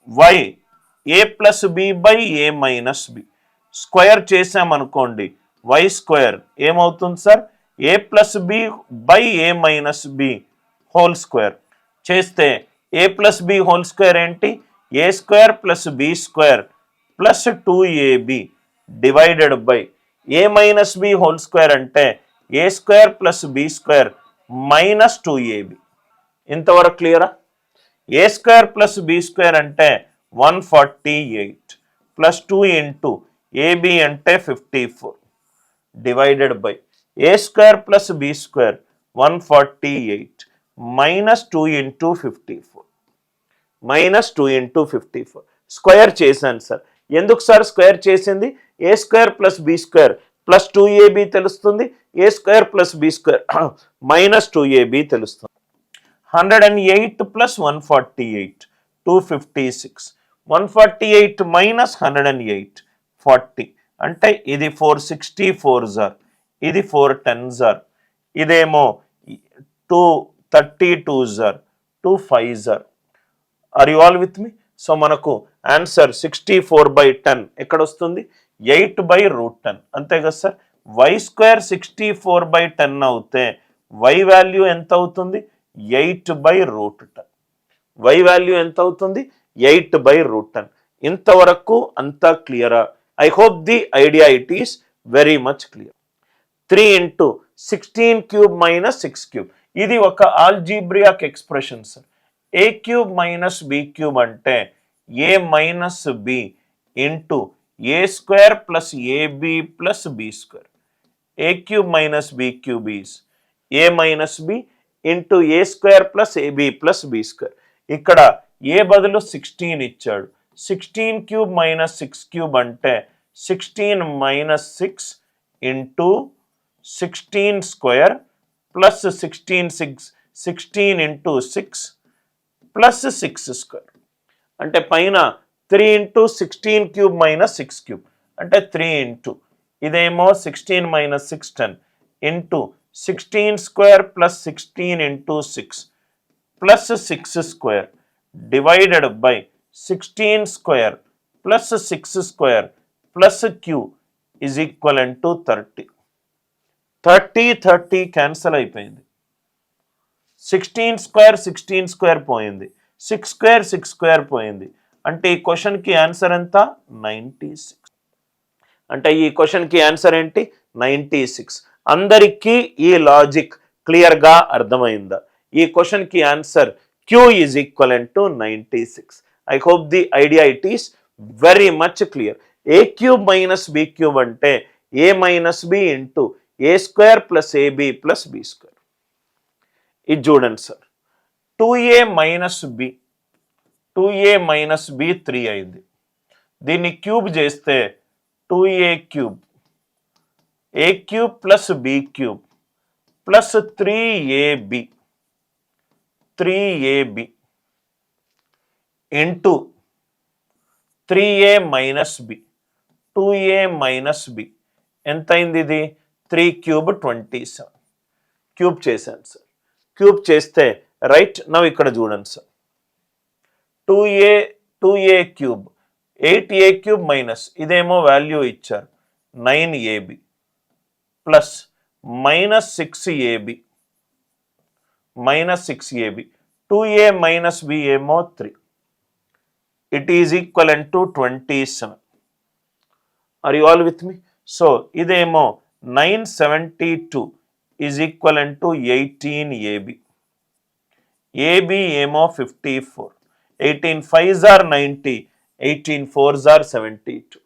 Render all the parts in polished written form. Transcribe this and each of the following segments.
Why a plus b by a minus b square చేసామనుకోండి y square ఏమవుతుంది sir a plus b by a minus b whole square చేస్తే a plus b whole square ఏంటి a square plus b square plus 2ab divided by a minus b whole square అంటే a square plus b square minus 2ab ఇంతవరకు క్లియరా a square plus b square అంటే 148 plus 2 into a b అంటే 54 divided by A square plus b square 148 minus 2 into 54 minus 2 into 54 square చేశాను sir ఎందుకు sir square చేసింది a square plus b square plus 2ab తెలుస్తుంది a square plus b square minus 2ab తెలుస్తుంది 108 plus 148 256 148 minus 108 40 అంటే ఇది 464 jar ఇది 410 జార్ ఇదేమో 232 జార్ 25 జార్ are you all with me so మనకు ఆన్సర్ 64/10 ఎక్కడ వస్తుంది 8/√10 అంతే కదా సార్ వై స్క్వేర్ 64/10 అవుతే వై వాల్యూ ఎంత అవుతుంది 8/√10 వై వాల్యూ ఎంత అవుతుంది 8/√10 ఇంతవరకు అంతా క్లియరా I hope the idea it is very much clear 3 into 16 cube minus 6 cube ఇది ఒక algebraic expression sir a cube minus b cube అంటే a minus b into a square plus a b plus b square a cube minus b cube is a minus b into a square plus a b plus b square ఇక్కడ a బదులు 16 ఇచ్చాడు 16 cube minus 6 cube అంటే 16 minus 6 into 16 square plus 16 into 6 plus 6 square అంటే పైన 3 into 16 cube minus 6 cube అంటే 3 into ఇదేమో 16 minus 6 10 into 16 square plus 16 into 6 plus 6 square divided by 16 square plus 6 square plus Q is equivalent to 30 30 cancel అయిపోయింది 16 square పోయింది 6 square పోయింది అంటే ఈ క్వశ్చన్కి ఆన్సర్ ఎంత 96 అంటే ఈ క్వశ్చన్కి ఆన్సర్ ఏంటి 96 అందరికీ ఈ లాజిక్ క్లియర్గా అర్థమైందా ఈ క్వశ్చన్కి answer Q is equivalent to 96 I hope the idea it is very much clear a cube minus b cube అంటే a minus b into a square plus a b plus b square ఇది చూడండి sir 2a minus B 3 అయింది దీన్ని cube చేస్తే 2a cube a cube plus b cube plus 3ab into 3a minus b 2a minus b ఎంత అయింది ఇది 3 cube 27 cube చేశాను sir cube చేస్తే రైట్ నవ్ ఇక్కడ చూడండి sir 2a cube 8a cube minus ఇదేమో వాల్యూ ఇచ్చారు 9ab plus minus 6ab 2a minus B ఏమో 3 it is equivalent to 27 are you all with me so ఇదేమో 972 is equivalent to 18ab ab ఏమో 54 18 5s are 90 18 4s are 72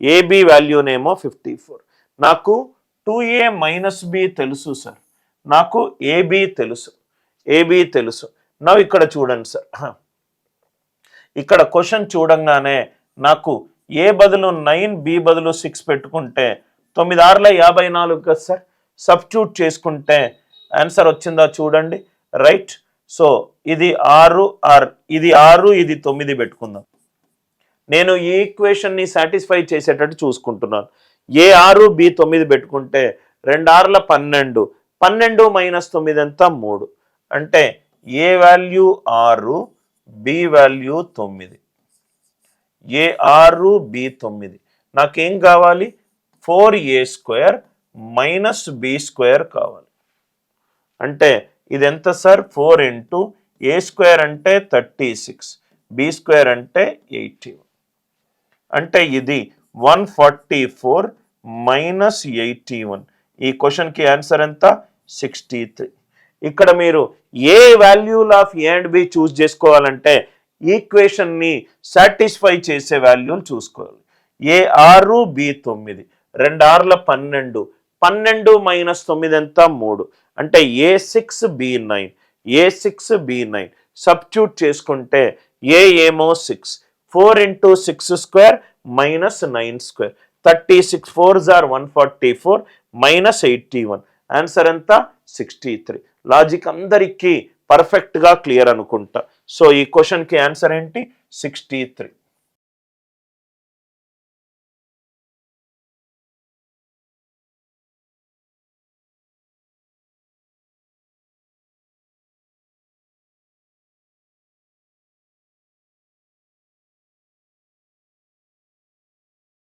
ab వాల్యూనేమో 54 నాకు 2a minus B తెలుసు sir నాకు ab తెలుసు నా ఇక్కడ చూడండి సార్ ఇక్కడ క్వశ్చన్ చూడంగానే నాకు ఏ బదులు 9 బి బదులు 6 పెట్టుకుంటే 9 6 54 కదా సార్ సబ్స్టిట్యూట్ చేసుకుంటే ఆన్సర్ వచ్చిందా చూడండి రైట్ సో ఇది 6 ఇది 6 ఇది 9 పెట్టుకుందాం నేను ఈ ఈక్వేషన్ని సాటిస్ఫై చేసేటట్టు చూసుకుంటున్నాను ఏ 6 బి 9 పెట్టుకుంటే 2 6 12 12 మైనస్ 9 ఎంత 3 అంటే ఏ వాల్యూ 6 బి వాల్యూ 9 ఏ 6 బి 9. నాకేం కావాలి? 4a² మైనస్ b² కావాలి. అంటే ఇది ఎంత సార్? 4 ఇంటూ a² అంటే 36, b² అంటే 81. అంటే ఇది 144 మైనస్ 81. ఈ క్వశ్చన్కి ఆన్సర్ ఎంత? 63. ఇక్కడ మీరు ఏ వాల్యూల్ ఆఫ్ ఏ అండ్ బి చూస్ చేసుకోవాలంటే ఈక్వేషన్ని సాటిస్ఫై చేసే వాల్యూలు చూసుకోవాలి. ఏ 6 బి 9, 2 6ల 12, 12 మైనస్ 9 ఎంత? 3. అంటే a6 b9, a6 b9 substitute చేసుకుంటే ఏ ఏమో 6, 4 into 6² minus 9², 36 4s are 144 minus 81. Answer ఎంత? 63. లాజిక్ అందరికీ పర్ఫెక్ట్గా క్లియర్ అనుకుంటా. సో ఈ క్వశ్చన్కి ఆన్సర్ ఏంటి? 63.